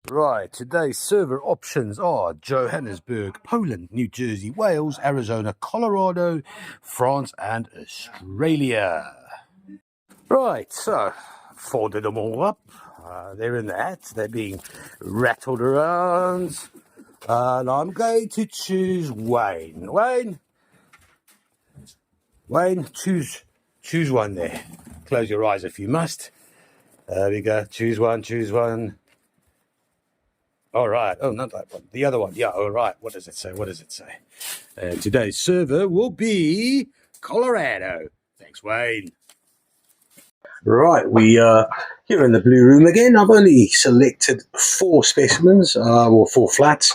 Right, today's server options are Johannesburg, Poland, New Jersey, Wales, Arizona, Colorado, France, and Australia. Right, so folded them all up. They're in the hats. They're being rattled around. And I'm going to choose Wayne. Wayne, choose one there. Close your eyes if you must. There we go. Choose one. All right. Oh, not that one. The other one. Yeah. All right. What does it say? Today's server will be Colorado. Thanks, Wayne. Right. We are here in the blue room again. I've only selected 4 specimens, or 4 flats.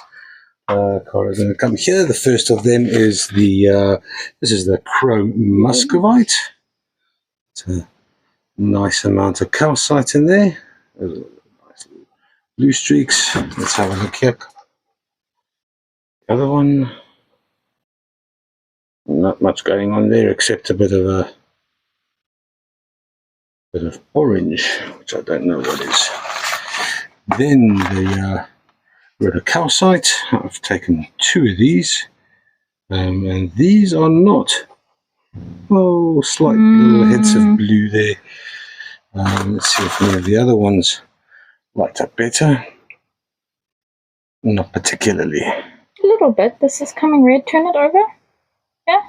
Cora's going to come here. The first of them is this is the chrome muscovite. It's a nice amount of calcite in there. Blue streaks. Let's have a look here. The other one, not much going on there except a bit of orange, which I don't know what is. Then the rhodocalcite. I've taken 2 of these, and these are not. Oh, slight little hints of blue there. Let's see if any of the other ones light up better. Not particularly. A little bit. This is coming red. Turn it over. Yeah.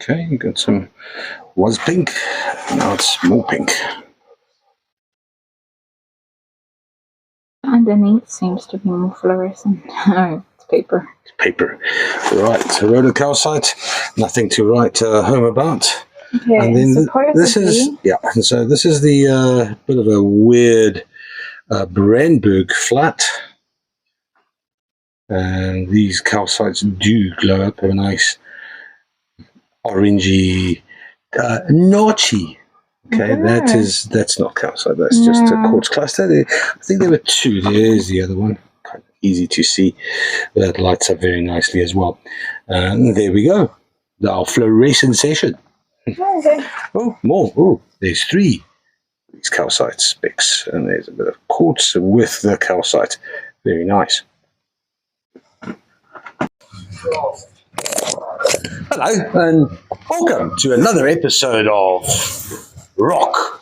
Okay, you got some. Was pink. Now it's more pink. Underneath seems to be more fluorescent. Oh, it's paper. It's paper. Right. So rhodocalcite. Nothing to write home about. Okay, and then this is and so this is the bit of a weird Brandberg flat, and these calcites do glow up, have a nice orangey notchy. Okay, that's not calcite, that's just a quartz cluster. I think there were 2. There's the other one, kind of easy to see. That lights up very nicely as well. And there we go, our fluorescent session. Okay. Oh, more. Oh, there's 3. These calcite specks, and there's a bit of quartz with the calcite. Very nice. Hello, and welcome to another episode of Rock,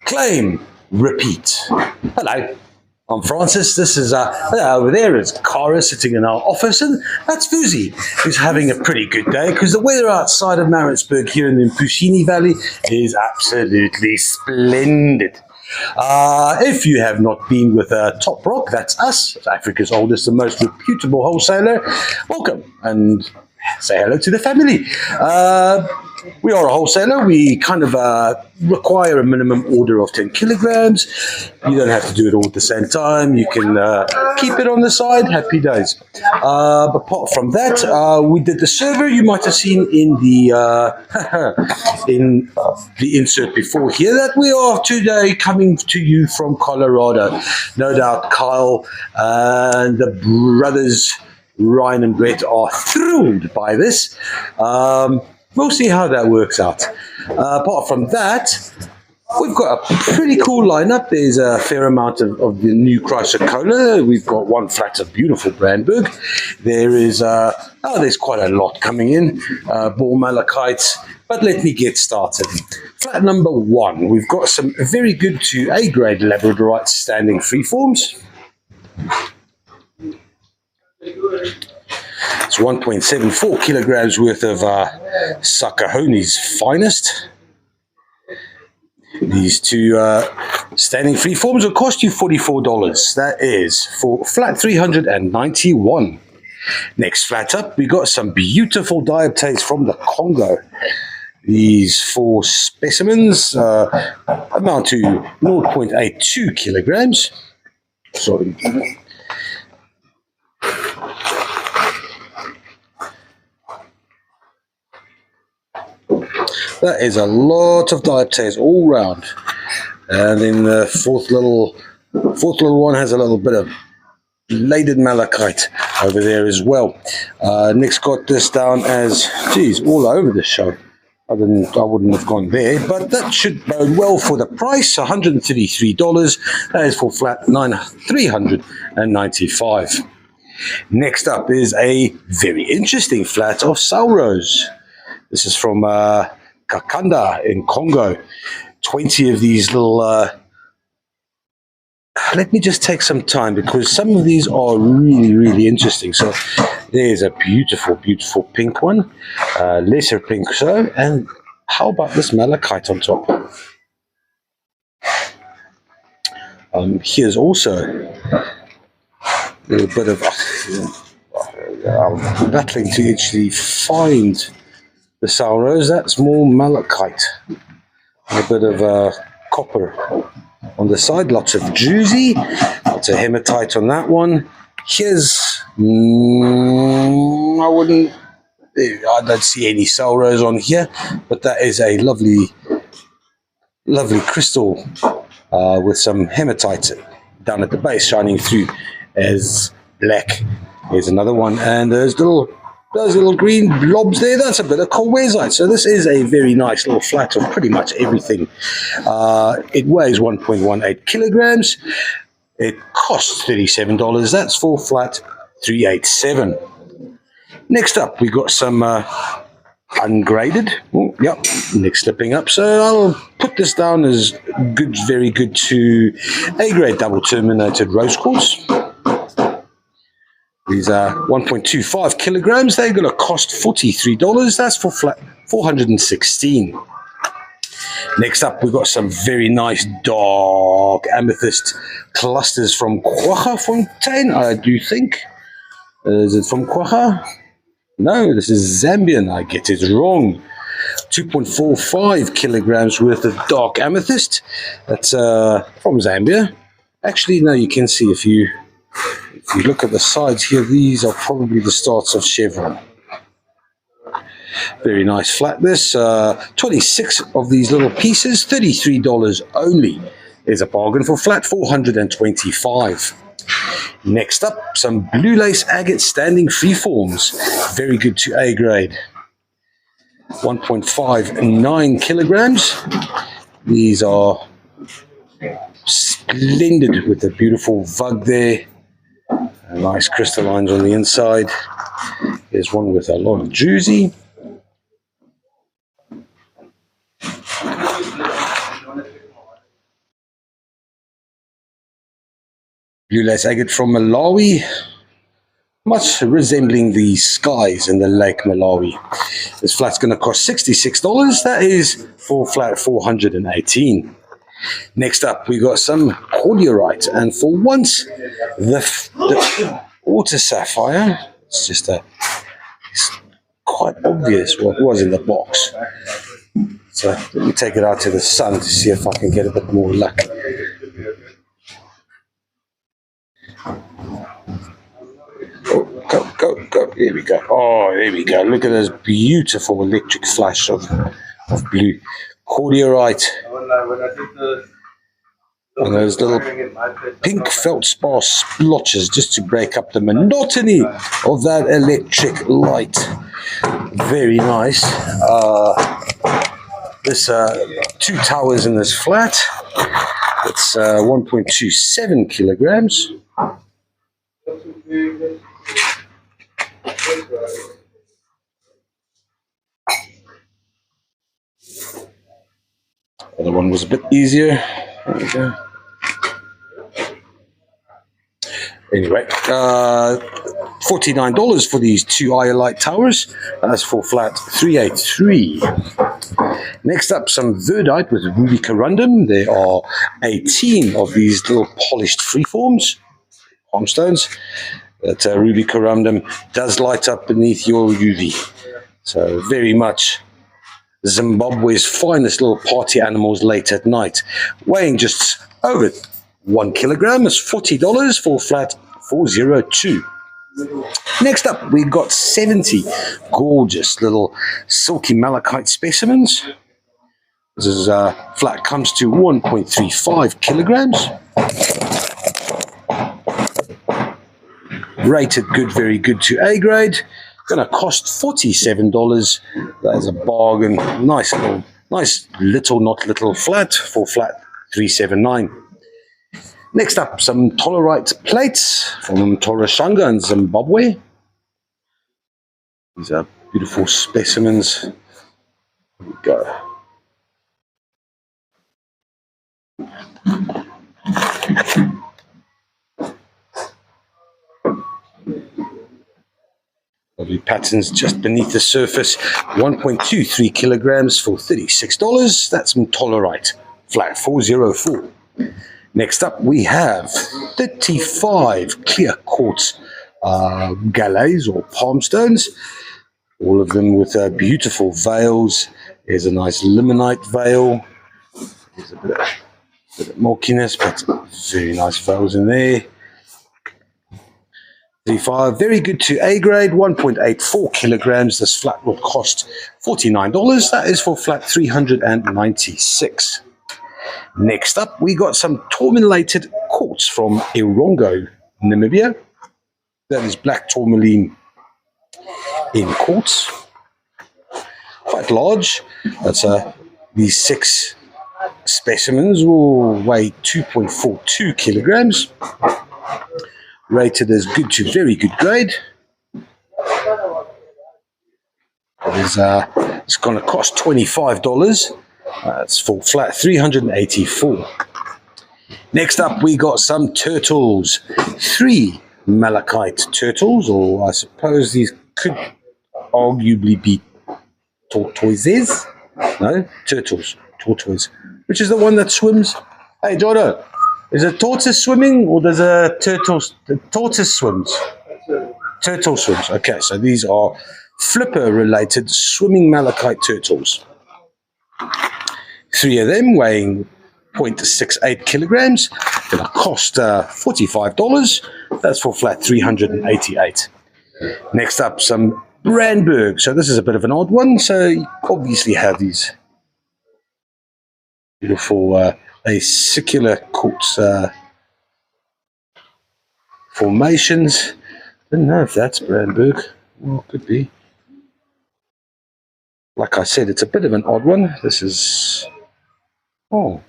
Claim, Repeat. Hello. I'm Francis. This is over there is Cara sitting in our office, and that's Fuzi, who's having a pretty good day because the weather outside of Maritzburg here in the Mpushini Valley is absolutely splendid. If you have not been with Top Rock, that's us, Africa's oldest and most reputable wholesaler. Welcome and say hello to the family. We are a wholesaler. We kind of require a minimum order of 10 kilograms. You don't have to do it all at the same time. You can keep it on the side. Happy days. Apart from that, we did the server. You might have seen in the insert before here that we are today coming to you from Colorado. No doubt Kyle and the brothers Ryan and Brett are thrilled by this. We'll see how that works out. Apart from that, we've got a pretty cool lineup. There's a fair amount of the new Chrysler Cola. We've got 1 flat of beautiful Brandberg. There is, there's quite a lot coming in. Ball malachites. But let me get started. Flat number 1. We've got some very good to A-grade labradorite standing freeforms. It's 1.74 kilograms worth of Sakahoni's finest. These 2 standing freeforms will cost you $44. That is for flat 391. Next flat up, we got some beautiful dioptates from the Congo. These 4 specimens amount to 0.82 kilograms. Sorry. That is a lot of dioptates all round. And then the fourth little one has a little bit of bladed malachite over there as well. Nick's got this down as, geez, all over the show. I wouldn't have gone there, but that should bode well for the price. $133. That is for flat 395. Next up is a very interesting flat of Salrose. This is from Kakanda in Congo. 20 of these little... let me just take some time because some of these are really, really interesting. So there's a beautiful, beautiful pink one. Lesser pink so. And how about this malachite on top? Here's also a little bit of... I'm battling to actually find the Salrose. That's more malachite. A bit of copper on the side, lots of druzy, lots of hematite on that one. Here's, I don't see any Salrose on here, but that is a lovely, lovely crystal with some hematite down at the base shining through as black. Here's another one, and those little green blobs there, that's a bit of colwezite. So this is a very nice little flat of pretty much everything. It weighs 1.18 kilograms. It costs $37. That's for flat 387. Next up, we got some ungraded. Oh, yep, next slipping up. So I'll put this down as good, very good to A-grade double terminated rose quartz. These are 1.25 kilograms. They're going to cost $43. That's for flat 416. Next up, we've got some very nice dark amethyst clusters from Kwaggafontein, I do think. Is it from Kwagga? No, this is Zambian. I get it wrong. 2.45 kilograms worth of dark amethyst. That's from Zambia. Actually, no, you can see if you look at the sides here, these are probably the starts of chevron. Very nice flat this. 26 of these little pieces, $33 only. Is a bargain for flat 425. Next up, some blue lace agate standing freeforms. Very good to A grade. 1.59 kilograms. These are splendid with the beautiful vug there. Nice crystallines on the inside. There's one with a lot of druzy. Blue lace agate from Malawi. Much resembling the skies in the Lake Malawi. This flat's going to cost $66. That is for flat 418. Next up, we got some cordiorite, and for once, the water sapphire. It's quite obvious what was in the box. So let me take it out to the sun to see if I can get a bit more luck. Oh, go! Here we go. Oh, there we go. Look at this beautiful electric flash of blue cordiorite. And those little pink feldspar splotches just to break up the monotony of that electric light. Very nice. There's 2 towers in this flat. It's 1.27 kilograms. Other one was a bit easier. There we go. Anyway, $49 for these 2 iolite towers. That's for flat 383. Next up, some verdite with ruby corundum. There are 18 of these little polished freeforms, gemstones. That ruby corundum does light up beneath your UV. So very much Zimbabwe's finest little party animals late at night. Weighing just over 1 kilogram is $40 for flat 402. Next up, we've got 70 gorgeous little silky malachite specimens. This is flat comes to 1.35 kilograms. Rated good, very good to A grade. Going to cost $47. that is a bargain. Nice little, not little flat for flat 379. Next up, some tolerite plates from Torashanga in Zimbabwe. These are beautiful specimens. Here we go. Lovely patterns just beneath the surface. 1.23 kilograms for $36. That's from tolerite, flat 404. Next up, we have 35 clear quartz galets or palm stones. All of them with beautiful veils. There's a nice limonite veil. There's a bit of murkiness, but very nice veils in there. 35, very good to A grade, 1.84 kilograms. This flat will cost $49. That is for flat 396. Next up, we got some tourmalated quartz from Erongo, Namibia. That is black tourmaline in quartz. Quite large. That's these 6 specimens will weigh 2.42 kilograms. Rated as good to very good grade. It's going to cost $25. That's for flat 384. Next up, we got some turtles. 3 malachite turtles, or I suppose these could arguably be tortoises. No, turtles. Tortoise. Which is the one that swims? Hey, Jono, is a tortoise swimming or does a turtle... The tortoise swims. Turtle swims. Okay, so these are flipper-related swimming malachite turtles. 3 of them weighing 0.68 kilograms. Going to cost $45. That's for flat 388. Next up, some Brandberg. So this is a bit of an odd one. So you obviously have these beautiful acicular quartz formations. Don't know if that's Brandberg. Well, could be. Like I said, it's a bit of an odd one. This is... Oh,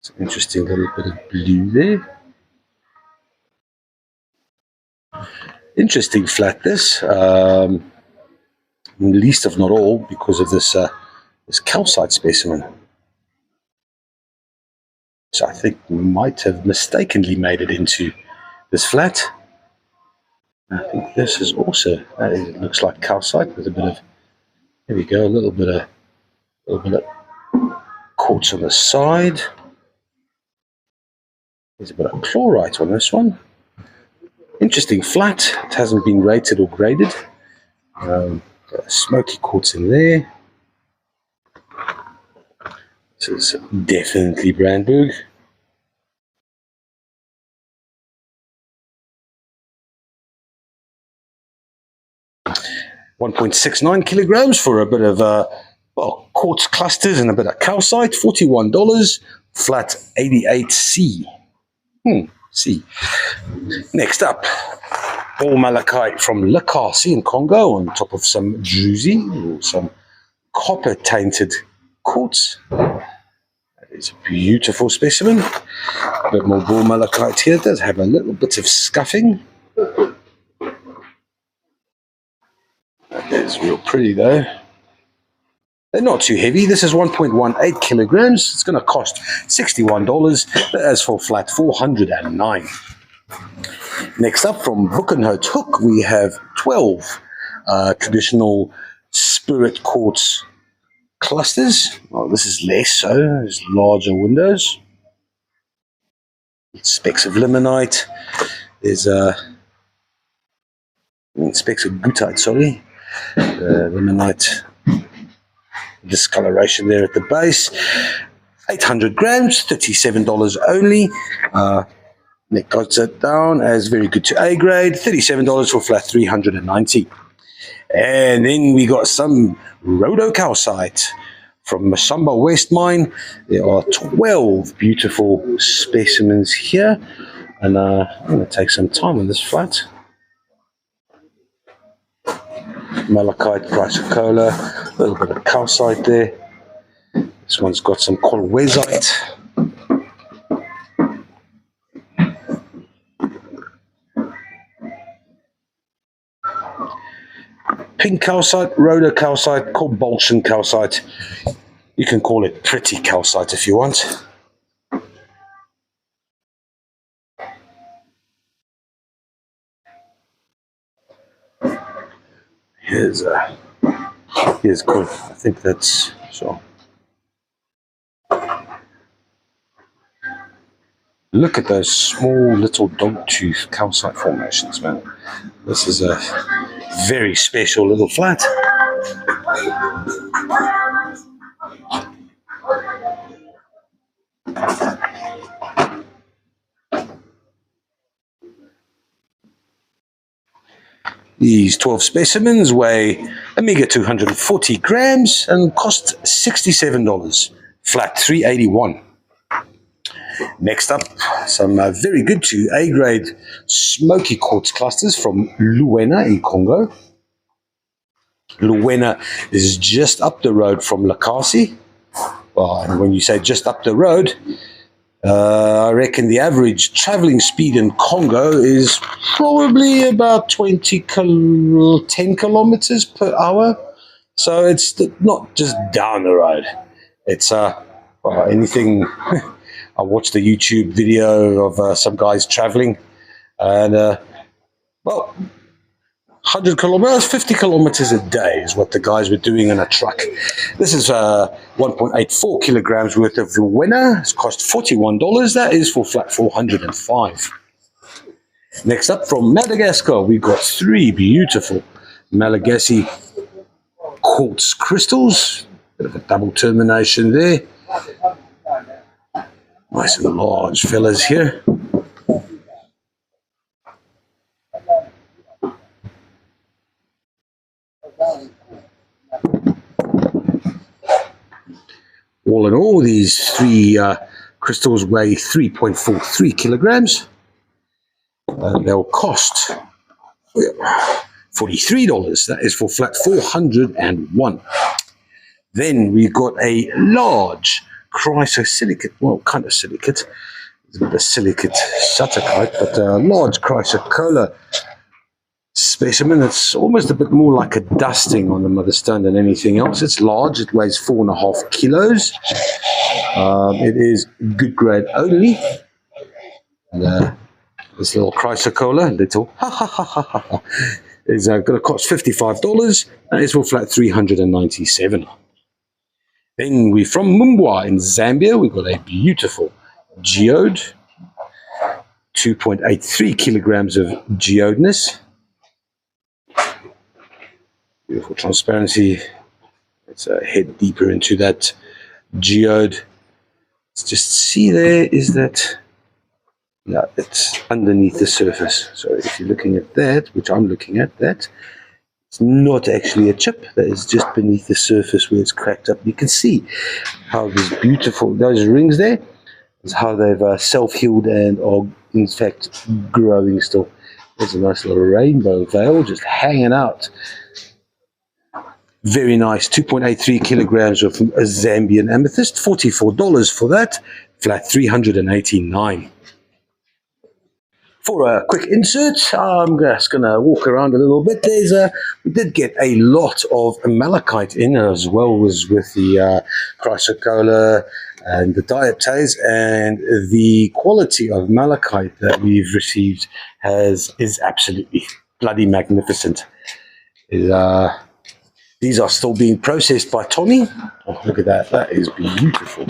it's an interesting little bit of blue there. Interesting flat this. Least of not all because of this this calcite specimen. So I think we might have mistakenly made it into this flat. I think this is also, it looks like calcite with a bit of, there we go, a little bit of quartz on the side. There's a bit of chlorite on this one. Interesting flat. It hasn't been rated or graded. Got a smoky quartz in there. This is definitely Brandberg. $1.69 kilograms for a bit of quartz clusters and a bit of calcite. $41. Flat 88C. C. Next up, all malachite from Likasi in Congo on top of some druzy or some copper tainted quartz. That is a beautiful specimen. A bit more bull malachite here. It does have a little bit of scuffing. That is real pretty though. They're not too heavy. This is 1.18 kilograms. It's going to cost $61. As for flat 409. Next up from Buchenhout Hook, we have 12 traditional spirit quartz clusters. Well, this is less so. There's larger windows. Specks of limonite. There's specks of goethite, sorry. Limonite discoloration there at the base. 800 grams, $37 only. That got it down as very good to A grade. $37 for flat 390. And then we got some rhodocalcite from Masamba West Mine. There are 12 beautiful specimens here. And I'm going to take some time on this flat. malachite, chrysocolla, a little bit of calcite there. This one's got some colwezite. Pink calcite, rhodocalcite, cobalt calcite. You can call it pretty calcite if you want. Here's good. I think that's so. Look at those small little dogtooth calcite formations, man. This is a very special little flat. These 12 specimens weigh a meager 240 grams and cost $67, flat $381. Next up, some very good to A-grade smoky quartz clusters from Luena in Congo. Luena is just up the road from Lakasi. Well, and when you say just up the road, I reckon the average traveling speed in Congo is probably about 10 kilometers per hour. So it's not just down the road. It's anything. I watched a YouTube video of some guys traveling, and 100 kilometers, 50 kilometers a day is what the guys were doing in a truck. This is 1.84 kilograms worth of Luena. It's cost $41. That is for flat 405. Next up, from Madagascar, we've got 3 beautiful Malagasy quartz crystals. Bit of a double termination there. Nice and large fellas here. All in all, these 3 crystals weigh 3.43 kilograms. And they'll cost $43. That is for flat 401. Then we've got a large chrysosilicate, well, kind of silicate. It's a bit of silicate sutterkite, but a large chrysocolla specimen. It's almost a bit more like a dusting on the mother stone than anything else. It's large. It weighs 4.5 kilos. It is good grade only. And this little chrysocolla, is going to cost $55. That is for flat 397. Then we from Mumbwa in Zambia, we've got a beautiful geode, 2.83 kilograms of geodeness. Beautiful transparency. Let's head deeper into that geode. Let's just see there is that. Yeah, it's underneath the surface. So if you're looking at that, which I'm looking at, that it's not actually a chip. That is just beneath the surface where it's cracked up. You can see how these beautiful, those rings there, is how they've self-healed and are in fact growing still. There's a nice little rainbow veil just hanging out. Very nice, 2.83 kilograms of Zambian amethyst, $44 for that, flat 389. For a quick insert, I'm just going to walk around a little bit. We did get a lot of malachite in, as well as with the chrysocolla and the diaptase, and the quality of malachite that we've received is absolutely bloody magnificent. These are still being processed by Tommy. Oh, look at that. That is beautiful.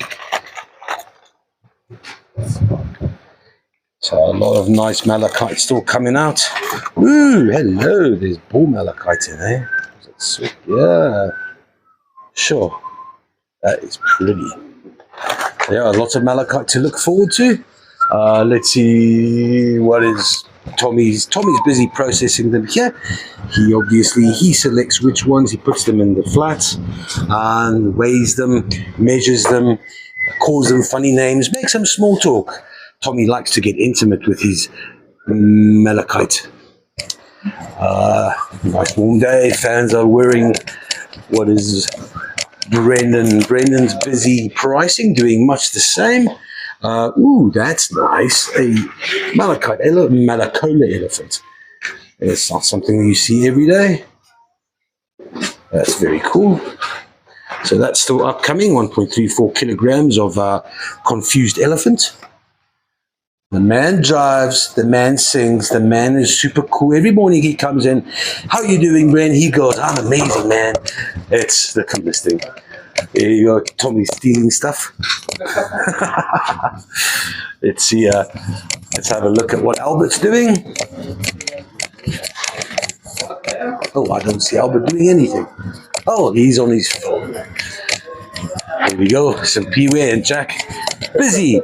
So a lot of nice malachite still coming out. Ooh, hello. There's bull malachite in there. That's sweet. Yeah. Sure. That is pretty. Yeah, lots of malachite to look forward to. Let's see what is Tommy's busy processing them here. He selects which ones, he puts them in the flats and weighs them, measures them, calls them funny names, makes some small talk. Tommy likes to get intimate with his malachite. Nice warm day. Fans are wearing what is Brendan's busy pricing, doing much the same. Ooh, that's nice. A Malacola elephant. It's not something you see every day. That's very cool. So that's still upcoming, 1.34 kilograms of confused elephant. The man drives, the man sings, the man is super cool. Every morning he comes in, how you doing, Bren? He goes, I'm amazing, man. Look at this thing. Here you go, Tommy's stealing stuff. Let's see, let's have a look at what Albert's doing. Oh, I don't see Albert doing anything. Oh, he's on his phone. Here we go, some Pee-wee and Jack. Busy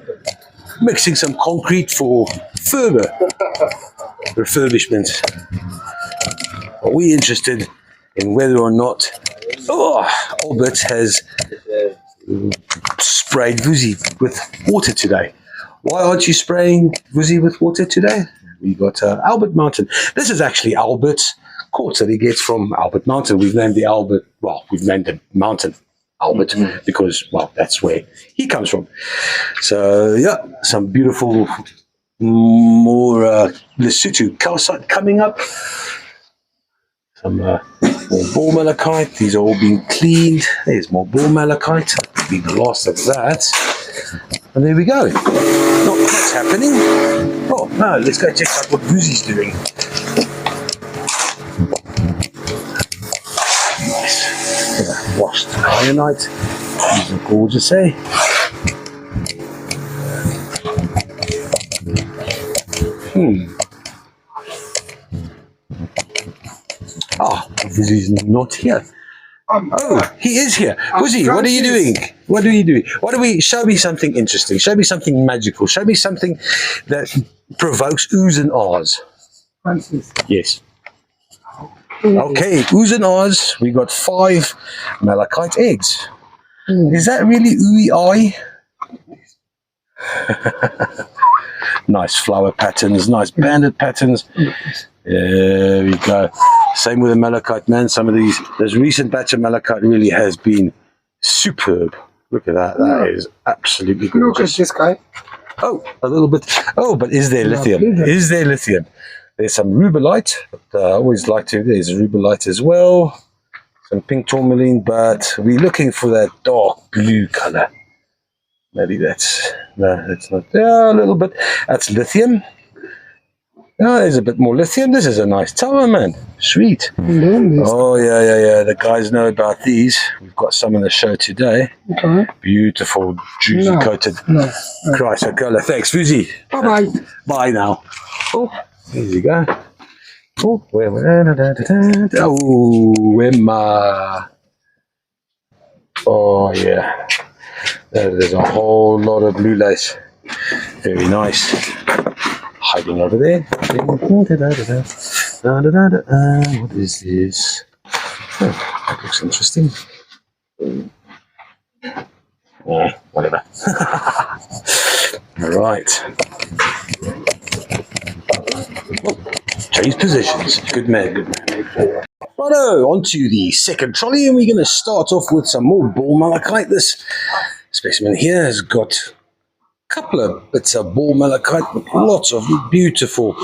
mixing some concrete for further refurbishment. Are we interested in whether or not Albert has sprayed Vuzi with water today? Why aren't you spraying Vuzi with water today? We got Albert Mountain. This is actually Albert's quartz that he gets from Albert Mountain. We've named the mountain Albert because, well, that's where he comes from. So, yeah, some beautiful, more Lesotho calcite coming up. Some more ball malachite. These are all being cleaned. There's more ball malachite. That'll be the last of that. And there we go. Not much happening. Oh, no, let's go check out what Vuzi's doing. Nice. Washed ironite. These are gorgeous, eh? Vuzi's not here. Oh, he is here. Vuzi, what are you doing? What are you doing? Show me something interesting. Show me something magical. Show me something that provokes oohs and ahs. Francis. Yes. Okay, oohs and ahs. We got 5 malachite eggs. Is that really ooey eye? Nice flower patterns, nice banded patterns. There we go. Same with the malachite, man. Some of this recent batch of malachite really has been superb. Look at that. That is absolutely gorgeous. Look at this guy. Oh, a little bit. Oh, but is there lithium? Is there lithium? There's some rubellite. But I always like to. There's rubellite as well. Some pink tourmaline, but we're looking for that dark blue color. Maybe that's not. Yeah, a little bit. That's lithium. Oh, there's a bit more lithium. This is a nice tower, man. Sweet. Oh, yeah. The guys know about these. We've got some in the show today. Okay. Beautiful, juicy coated chrysocolla. Thanks, Vuzi. Bye-bye. Bye now. Oh, there you go. Oh, Emma. Oh, yeah. There's a whole lot of blue lace. Very nice. Hiding over there. What is this? Oh, that looks interesting. Whatever. All right. Change positions. Good man. Righto, on to the second trolley, and we're going to start off with some more ball malachite. This specimen here has got couple of bits of ball malachite with lots of beautiful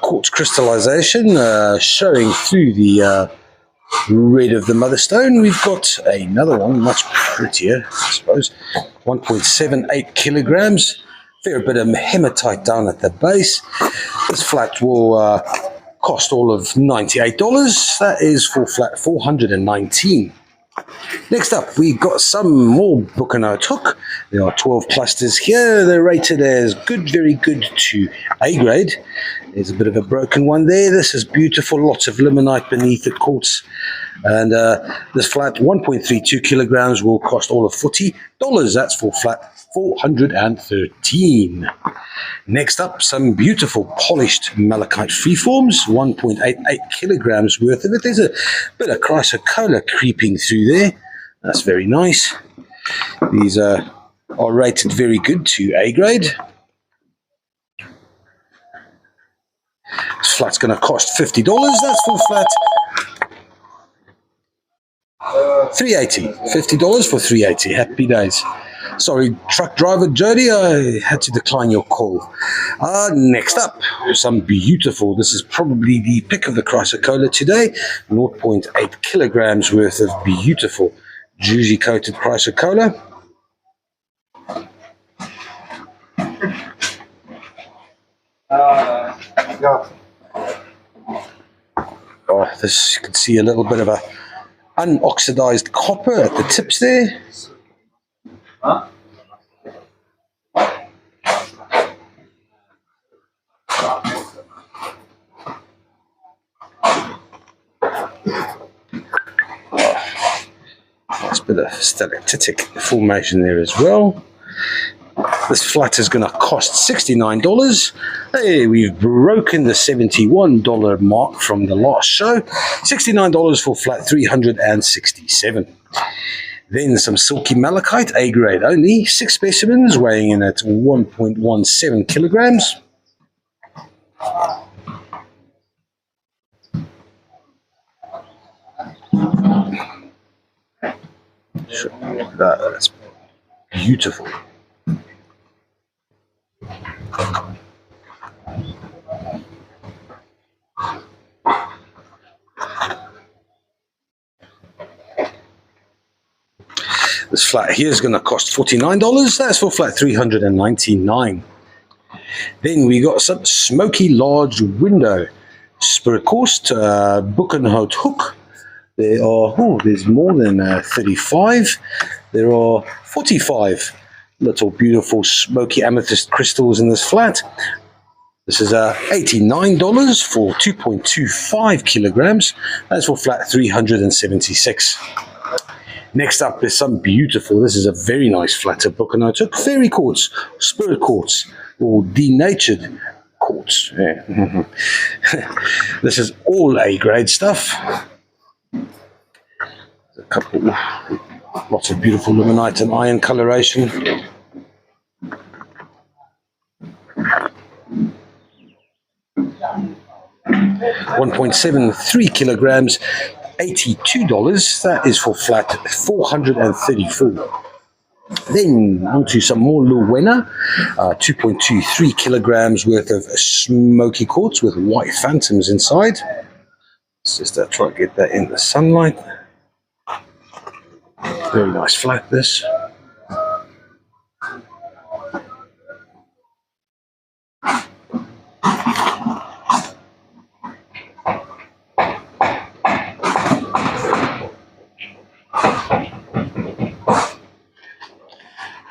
quartz crystallization showing through the red of the mother stone. We've got another one, much prettier, I suppose, 1.78 kilograms. Fair bit of hematite down at the base. This flat will cost all of $98. That is for flat 419. Next up, we got some more Buchanite hook. There are 12 clusters here. They're rated as good, very good to A grade. There's a bit of a broken one there. This is beautiful. Lots of limonite beneath it, quartz. And this flat, 1.32 kilograms, will cost all of $40. That's for flat 413. Next up, some beautiful polished malachite freeforms, 1.88 kilograms worth of it. There's a bit of chrysocolla creeping through there. That's very nice. These are rated very good to A grade. flat's going to cost $50. That's full flat $3.80. $50 for $3.80. Happy days. Sorry, truck driver Jody, I had to decline your call. Next up, some beautiful, this is probably the pick of the chrysocolla today, 0.8 kilograms worth of beautiful juicy coated chrysocolla. Oh, this, you can see a little bit of a unoxidized copper at the tips there. Nice bit of stalactitic formation there as well. This flat is going to cost $69. Hey, we've broken the $71 mark from the last show. $69 for flat 367. Then some silky malachite, A grade only, 6 specimens weighing in at 1.17 kilograms. That's beautiful. This flat here is going to cost $49. That's for flat 399. Then we got some smoky large window spirit course book and hout hook. There are, there's more than 35. There are 45 little beautiful smoky amethyst crystals in this flat. This is $89 for 2.25 kilograms. That's for flat 376. Next up is some beautiful, this is a very nice flat of book and hout hook, fairy quartz, spirit quartz, or denatured quartz. Yeah. This is all A grade stuff. A couple, lots of beautiful luminite and iron coloration. $1.73 kilograms, $82. That is for flat 434. Then onto some more Luwena, 2.23 kilograms worth of smoky quartz with white phantoms inside. Let's just try to get that in the sunlight. Very nice flat, this.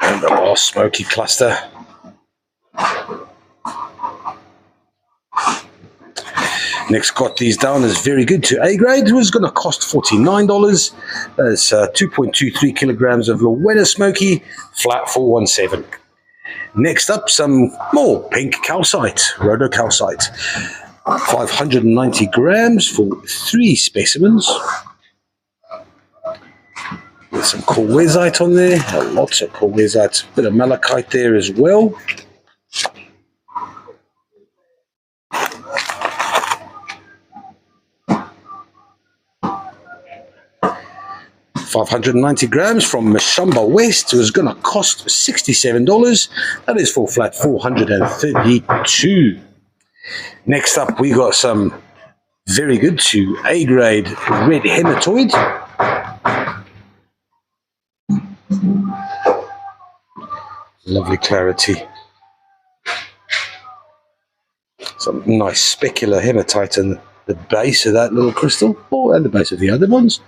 And the last smoky cluster. Next got these down as very good to A grade. It was going to cost $49. That's 2.23 kilograms of Luwena smoky, flat 417. Next up, some more pink calcite, rhodocalcite. 590 grams for 3 specimens. With some corwezite on there, lots of corwezite, bit of malachite there as well. $590 grams from Mashamba West. It was going to cost $67. That is for flat 432. Next up, we got some very good to A grade red hematoid. Lovely clarity. Some nice specular hematite in the base of that little crystal, and the base of the other ones.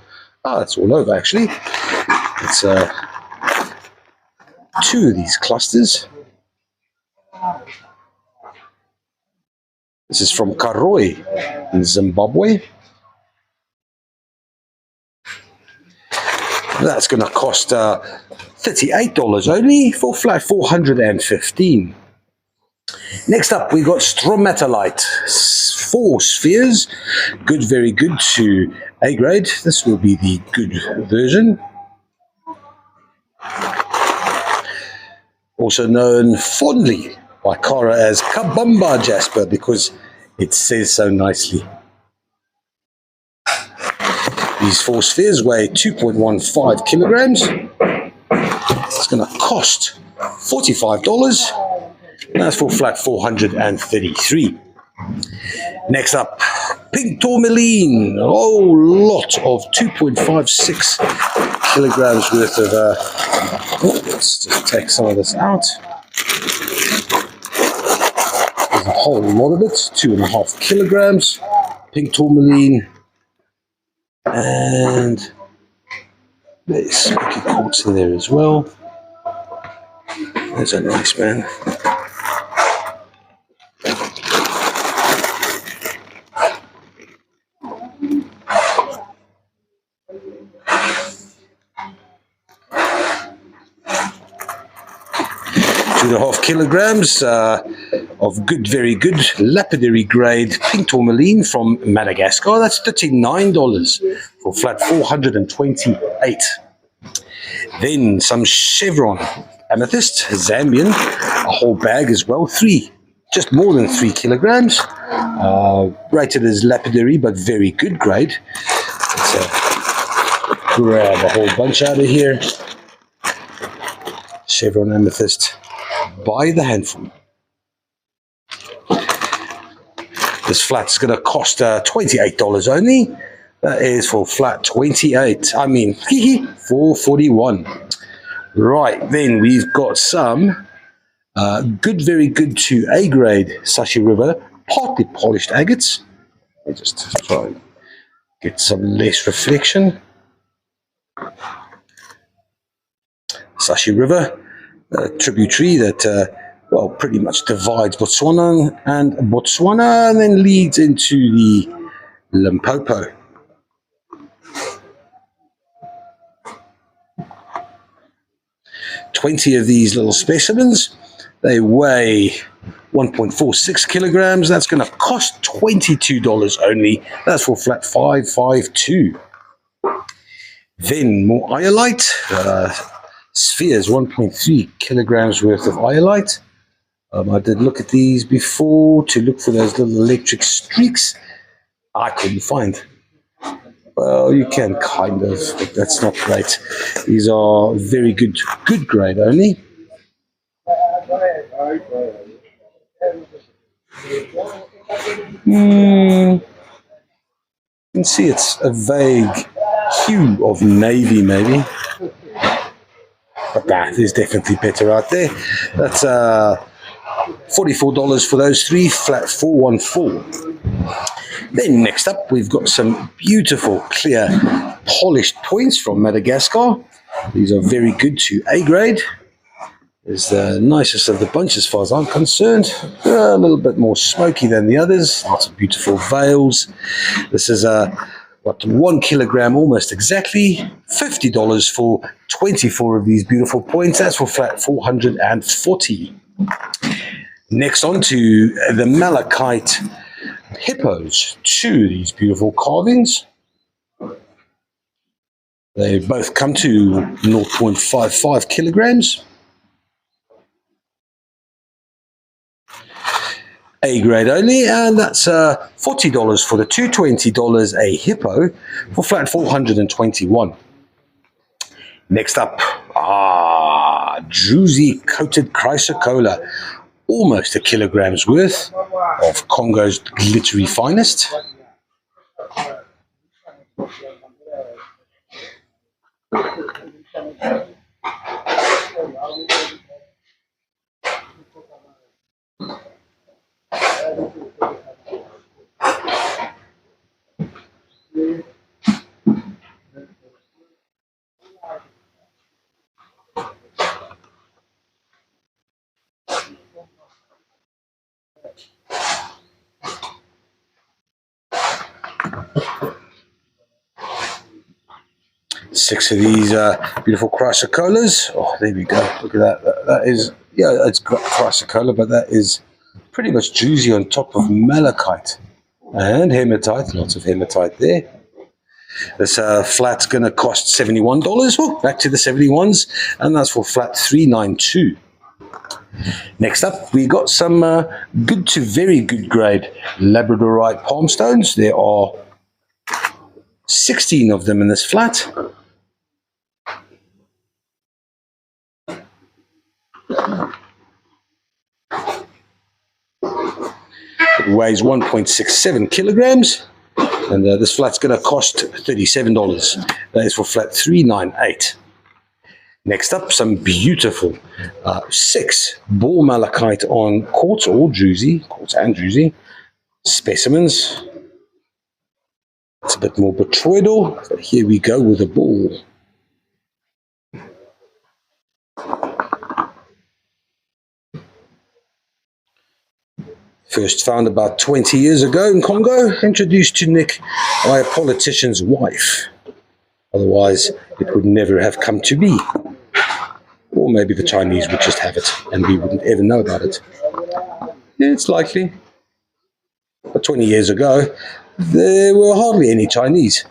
It's all over actually. It's 2 of these clusters. This is from Karoi in Zimbabwe. That's going to cost $38 only for flat 415. Next up, we got stromatolite, 4 spheres, good, very good to A grade. This will be the good version. Also known fondly by Cara as Kabamba Jasper, because It says so nicely. These 4 spheres weigh 2.15 kilograms. It's going to cost $45. That's for flat 433. Next up, pink tourmaline. A whole lot of 2.56 kilograms worth of. Let's just take some of this out. There's a whole lot of it, 2.5 kilograms. Pink tourmaline. And there's smoky quartz in there as well. There's a nice man. Two and a half kilograms of good, very good lapidary grade pink tourmaline from Madagascar. That's $39 for flat 428. Then some chevron amethyst, Zambian, a whole bag as well, just more than 3 kilograms. Rated as lapidary, but very good grade. Let's grab a whole bunch out of here. Chevron amethyst by the handful. This flat's going to cost $28 only. That is for flat 28. I mean, 441. Right, then we've got some good, very good to A grade Sashi River, partly polished agates. Let me just try and get some less reflection. Sashi River, a tributary that, well, pretty much divides Botswana and then leads into the Limpopo. $20 of these little specimens. They weigh 1.46 kilograms. That's going to cost $22 only. That's for flat 552. Then more iolite. Spheres, 1.3 kilograms worth of iolite. I did look at these before to look for those little electric streaks. I couldn't find. Well, you can kind of, but that's not great. These are very good grade only. You can see it's a vague hue of navy, maybe. But there's definitely better out there. That's $44 for those 3, flat 414. Then next up, we've got some beautiful, clear, polished points from Madagascar. These are very good to A grade. It's the nicest of the bunch as far as I'm concerned. A little bit more smoky than the others. Lots of beautiful veils. This is 1 kilogram almost exactly. $50 for 24 of these beautiful points. That's for flat 440. Next on to the malachite hippos, 2 of these beautiful carvings. They both come to 0.55 kilograms. A grade only, and that's $40 for the two, $20 a hippo for flat 421. Next up, druzy coated chrysocolla, almost a kilogram's worth of Congo's glittery finest. Six of these beautiful chrysocollas. Oh, there we go. Look at that. That is, yeah, it's chrysocolla, but that is pretty much druzy on top of malachite and hematite. Lots of hematite there. This flat's going to cost $71. Well, back to the 71s, and that's for flat 392. Next up, we got some good to very good grade Labradorite palm stones. There are 16 of them in this flat. It weighs 1.67 kilograms, and this flat's going to cost $37. That is for flat 398. Next up, some beautiful 6 ball malachite on quartz and druzy specimens. It's a bit more botryoidal, but here we go with a ball. First found about 20 years ago in Congo, introduced to Nick by a politician's wife. Otherwise, it would never have come to be. Or maybe the Chinese would just have it and we wouldn't ever know about it. Yeah, it's likely. But 20 years ago, there were hardly any Chinese.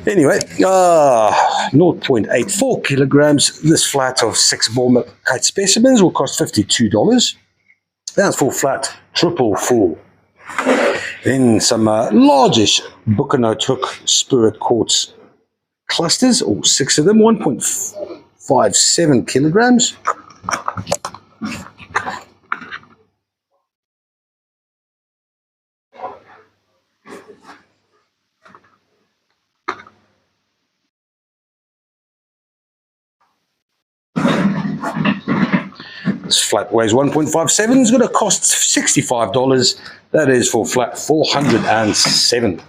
Anyway, 0.84 kilograms. This flat of 6 ball malachite specimens will cost $52. That's full flat, triple full. Then some largish Buchanut Hook spirit quartz clusters, all 6 of them, 1.57 kilograms. This flat weighs 1.57, is going to cost $65. That is for flat 407.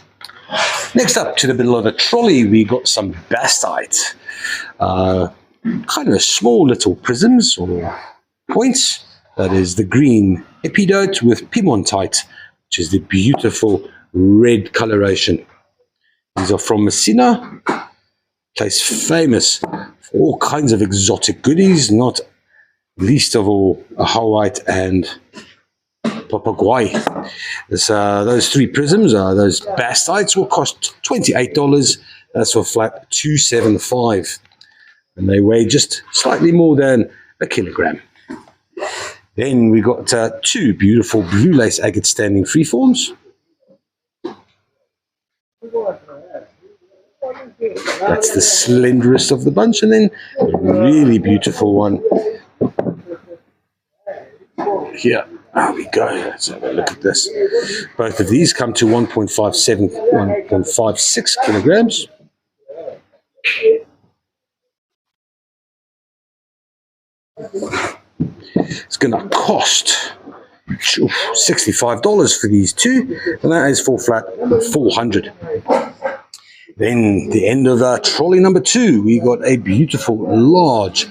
Next up to the middle of the trolley, we got some bastite. Kind of small little prisms or points. That is the green epidote with piemontite, which is the beautiful red coloration. These are from Messina, place famous for all kinds of exotic goodies, not least of all Hawite and Papaguay. Those 3 prisms, those bastites, will cost $28. That's for flat 275. And they weigh just slightly more than a kilogram. Then we got 2 beautiful blue lace agate standing freeforms. That's the slenderest of the bunch, and then a really beautiful one. Here we go. Let's have a look at this. Both of these come to 1.56 kilograms. It's going to cost $65 for these 2, and that is full flat 400. Then the end of trolley number 2, we got a beautiful large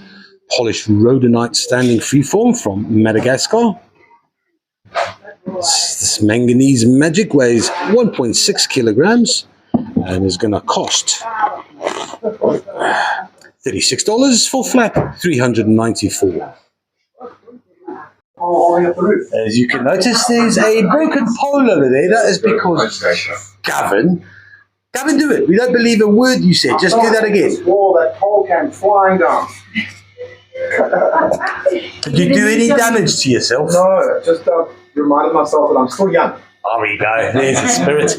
polished rhodonite standing freeform from Madagascar. This manganese magic weighs 1.6 kilograms and is going to cost $36 for flat 394. As you can notice, there's a broken pole over there. That is because Gavin, do it. We don't believe a word you said. Just do that again. That pole came flying down. Did you do any damage to yourself? No, just reminded myself that I'm still young. There we go. There's the spirit.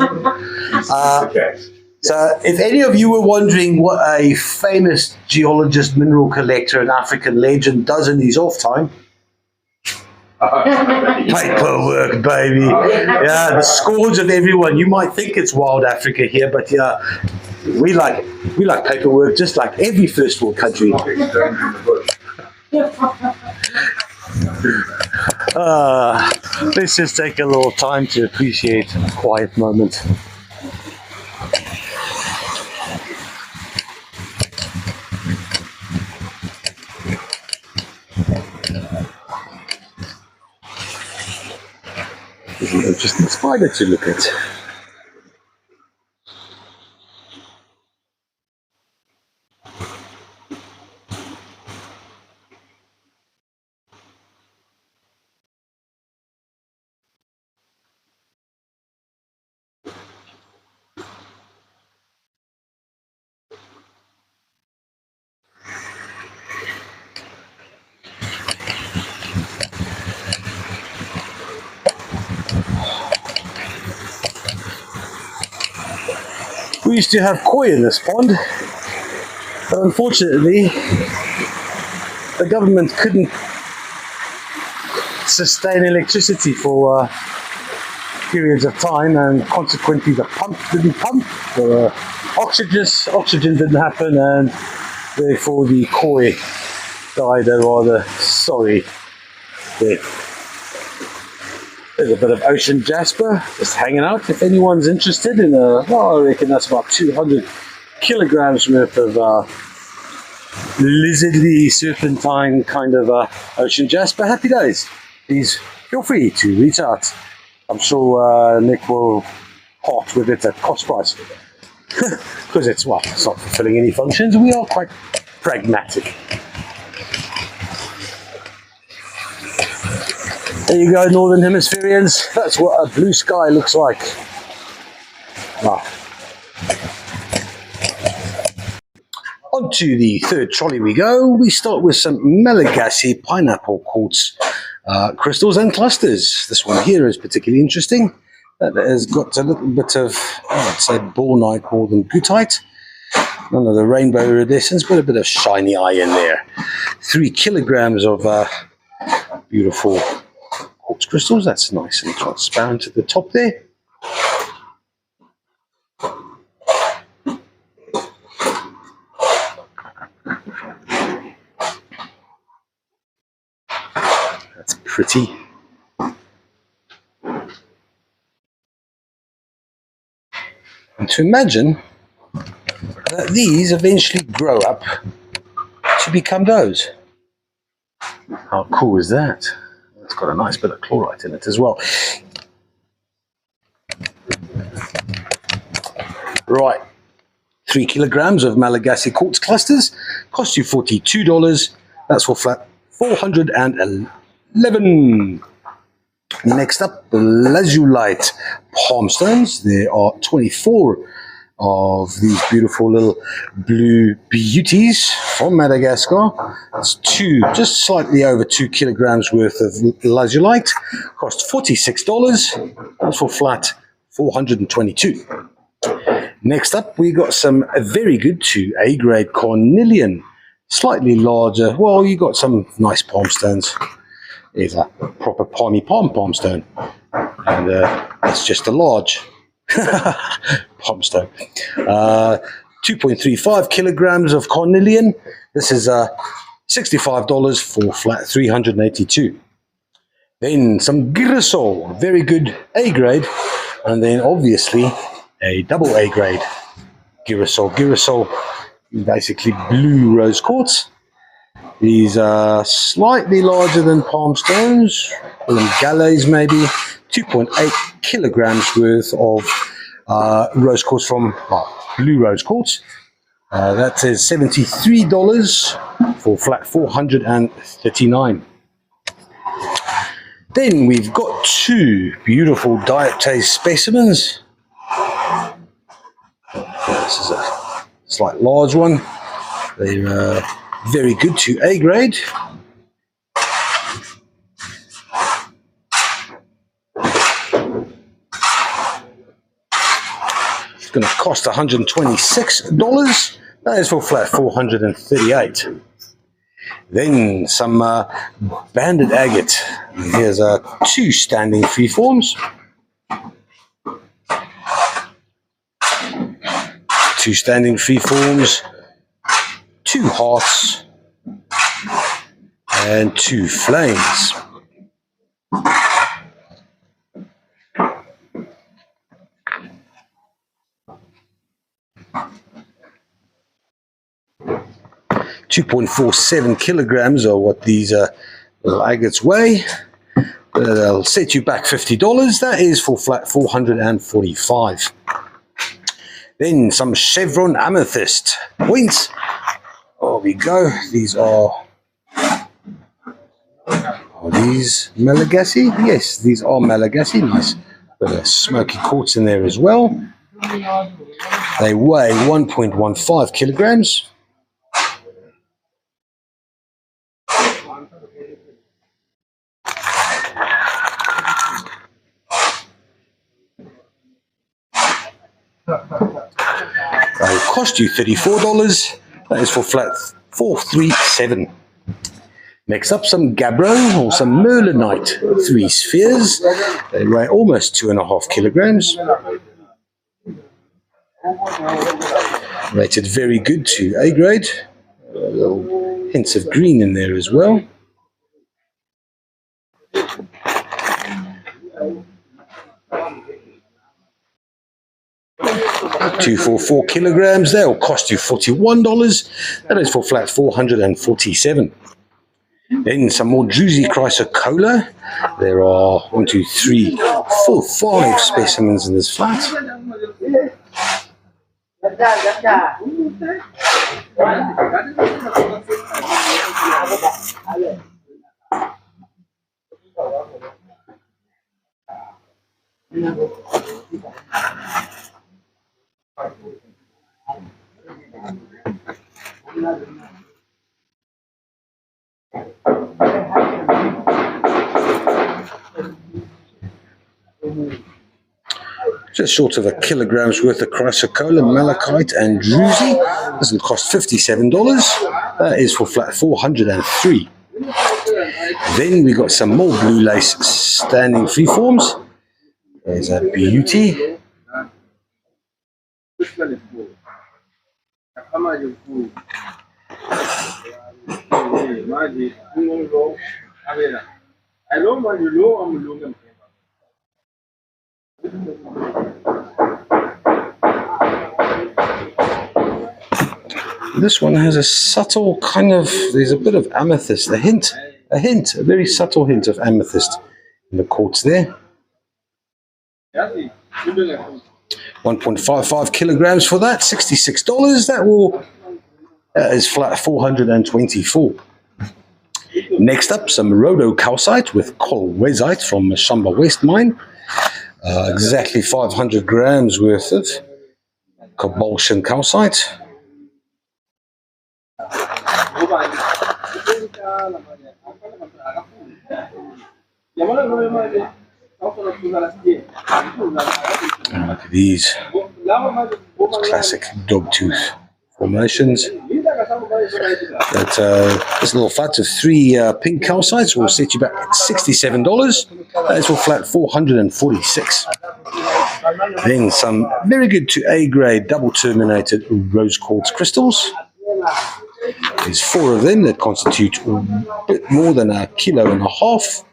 So if any of you were wondering what a famous geologist, mineral collector, and African legend does in his off time, paperwork, baby. Yeah, the scourge of everyone. You might think it's wild Africa here, but yeah, we like paperwork just like every first world country. Let's just take a little time to appreciate a quiet moment. There's an interesting spider to look at. We used to have koi in this pond, but unfortunately, the government couldn't sustain electricity for periods of time, and consequently the pump didn't pump, the oxygen didn't happen, and therefore the koi died a rather sorry death. There's a bit of ocean jasper just hanging out if anyone's interested in I reckon that's about 200 kilograms worth of lizardy serpentine kind of ocean jasper. Happy days. Please feel free to reach out. I'm sure Nick will part with it at cost price. Because it's not fulfilling any functions. We are quite pragmatic. There you go, Northern Hemispherians. That's what a blue sky looks like. Wow. On to the third trolley we go. We start with some Malagasy pineapple quartz crystals and clusters. This one here is particularly interesting. That has got a little bit of, I'd say, bornite more than goethite. None of the rainbow iridescence, but a bit of shiny eye in there. 3 kilograms of beautiful quartz crystals. That's nice and transparent at the top there. That's pretty. And to imagine that these eventually grow up to become those. How cool is that? It's got a nice bit of chlorite in it as well. Right, 3 kilograms of Malagasy quartz clusters cost you $42. That's for flat 411. Next up, the lazulite palm stones. There are 24 of these beautiful little blue beauties from Madagascar. It's just slightly over 2 kilograms worth of lazulite. Cost $46. That's for flat 422. Next up, we got some very good to A-grade cornelian. Slightly larger. Well, you got some nice palm stones. Here's a proper palm stone. And it's just a large palm stone. 2.35 kilograms of cornelian. This is $65 for flat 382. Then some girasol, very good A grade, and then obviously a double A grade girasol. Girasol is basically blue rose quartz. These are slightly larger than palm stones, or galets maybe. 2.8 kilograms worth of rose quartz from blue rose quartz. That is $73 for flat 439. Then we've got 2 beautiful diaptase specimens. This is a slight large one. They're very good to A grade. It's going to cost $126. That is for flat 438. Then some banded agate. Here's 2 standing freeforms. 2 standing freeforms, 2 hearts, and 2 flames. $2.47 kilograms are what these little agates weigh. They'll set you back $50. That is for flat 445. Then some chevron amethyst points. There we go. These are these Malagasy? Yes, these are Malagasy. Nice bit of smoky quartz in there as well. They weigh 1.15 kilograms. cost you $34. That is for flat 437. Next up, some gabbro or some merlinite, 3 spheres. They weigh almost 2.5 kilograms. Rated very good to A grade. Little hints of green in there as well. Two for 4 kilograms. They will cost you $41. That is for flat 447. Then some more juicy chrysocolla. There are 1, 2, 3, 4, 5 specimens in this flat. Just short of a kilogram's worth of chrysocolla, malachite and druzy. This will cost $57. That is for flat 403. Then we got some more blue lace standing freeforms. There's a beauty. This one has a subtle kind of, there's a bit of amethyst, a very subtle hint of amethyst in the quartz there. 1.55 kilograms for that, $66. That is flat 424. Next up, some rhodocalcite with colwezite from Mashamba West Mine. Exactly 500 grams worth of cobultion calcite. And look at these. It's classic dogtooth formations. But this little flat of 3 pink calcites will set you back at $67. That is for flat 446. Then some very good to A grade double terminated rose quartz crystals. There's 4 of them that constitute a bit more than 1.5 kilograms.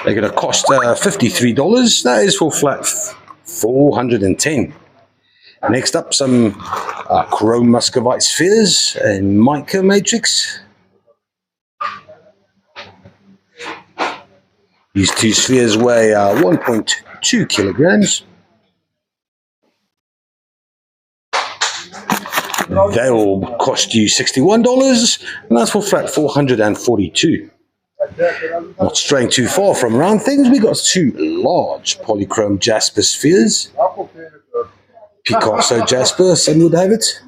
They're going to cost $53. That is for flat 410. Next up, some chrome muscovite spheres in mica matrix. These 2 spheres weigh 1.2 kilograms. They will cost you $61, and that's for flat 442. Not straying too far from round things, we got 2 large polychrome jasper spheres. Picasso jasper, some would have it.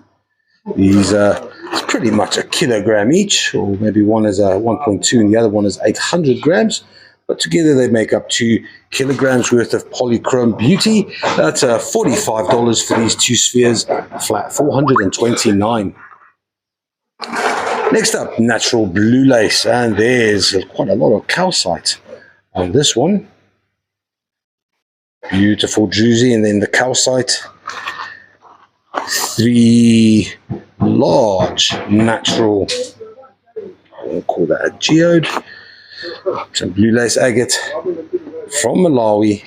These are pretty much 1 kilogram each, or maybe one is 1.2 and the other one is 800 grams. But together they make up 2 kilograms worth of polychrome beauty. That's $45 for these 2 spheres, flat 429. Next up, natural blue lace, and there's quite a lot of calcite on this one. Beautiful druzy, and then the calcite. 3 large natural, I'll call that a geode. Some blue lace agate from Malawi.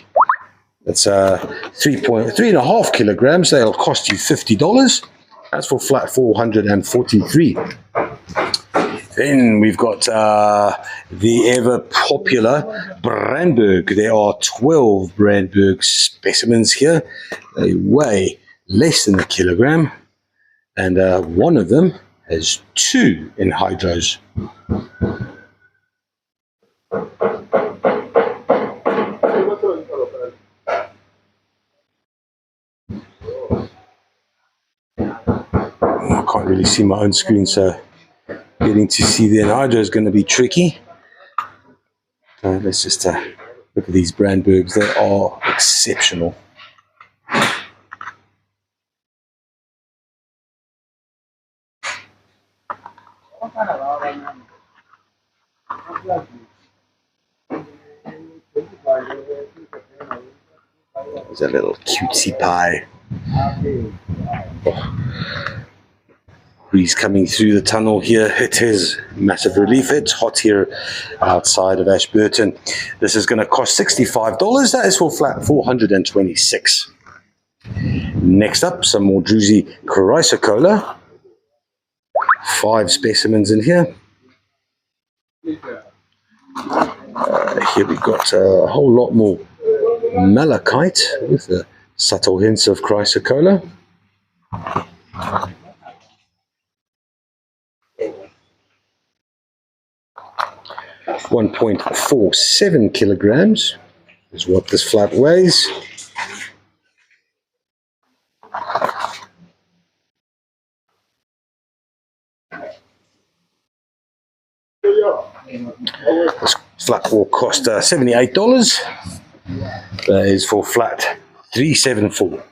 That's 3.5 kilograms. They'll cost you $50. That's for flat 443. Then we've got the ever popular Brandberg. There are 12 Brandberg specimens here. They weigh less than 1 kilogram, and one of them has 2 anhydros. really see my own screen, so getting to see the anhydro is going to be tricky. Let's just look at these Brandbergs. They are exceptional. There's a little cutesy pie. Oh. Breeze coming through the tunnel here. It is massive relief. It's hot here outside of Ashburton. This is going to cost $65. That is for flat 426. Next up, some more Druzy chrysocolla. 5 specimens in here. Here we've got a whole lot more malachite with the subtle hints of chrysocolla. 1.47 kilograms is what this flat weighs. This flat will cost $78. That is for flat 374.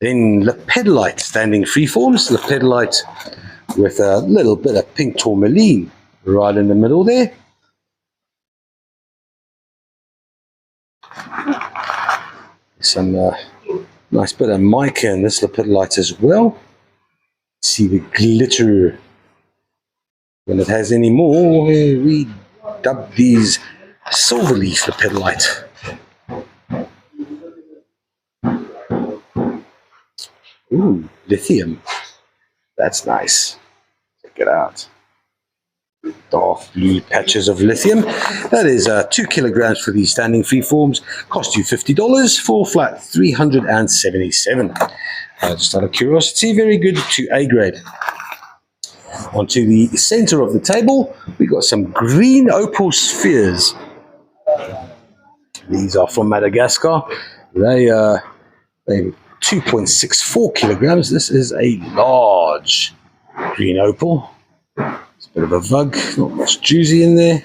Then lepidolite, standing freeforms. Lepidolite with a little bit of pink tourmaline right in the middle there. Some nice bit of mica in this lepidolite as well. See the glitter. When it has any more, we dub these silverleaf lepidolite. Ooh, lithium. That's nice. Check it out. Dark blue patches of lithium. That is 2 kilograms for these standing freeforms. Cost you $50 for flat 377. Just out of curiosity, very good to A grade. Onto the center of the table, we got some green opal spheres. These are from Madagascar. They're 2.64 kilograms. This is a large green opal. It's a bit of a vug, not much juicy in there.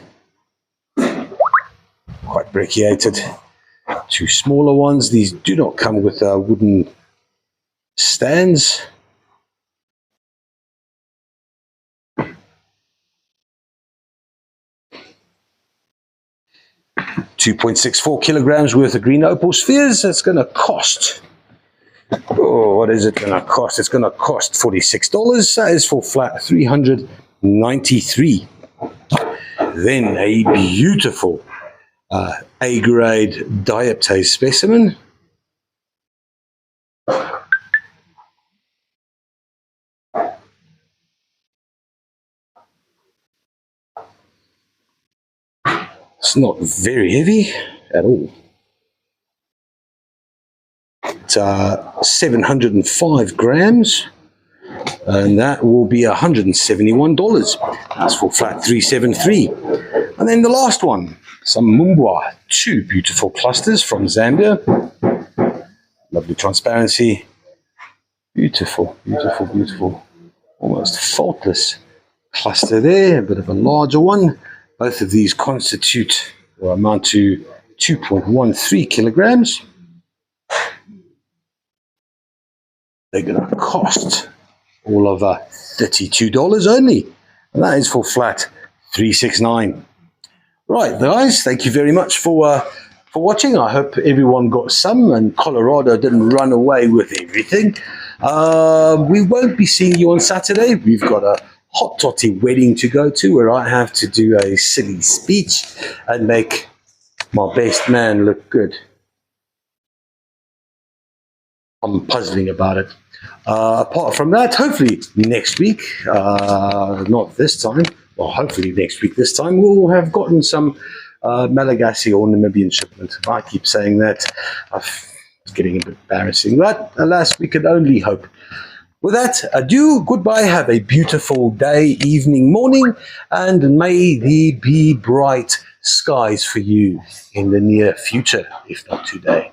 Quite brachiated. 2 smaller ones. These do not come with wooden stands. $2.64 kilograms worth of green opal spheres. That's going to cost. Oh, what is it going to cost? It's going to cost $46. That is for flat 393. Then a beautiful A-grade dioptase specimen. It's not very heavy at all. It's 705 grams, and that will be $171. That's for flat 373. And then the last one, some Mumbwa, 2 beautiful clusters from Zambia. Lovely transparency. Beautiful, beautiful, beautiful. Almost faultless cluster there, a bit of a larger one. Both of these constitute or amount to 2.13 kilograms. They're going to cost all of $32 only. And that is for flat 369. Right, guys, thank you very much for watching. I hope everyone got some and Colorado didn't run away with everything. We won't be seeing you on Saturday. We've got a hot toddy wedding to go to where I have to do a silly speech and make my best man look good. I'm puzzling about it. Apart from that, hopefully next week, not this time, well, hopefully next week this time, we'll have gotten some Malagasy or Namibian shipment. I keep saying that. It's getting a bit embarrassing, but alas, we can only hope. With that, adieu, goodbye, have a beautiful day, evening, morning, and may there be bright skies for you in the near future, if not today.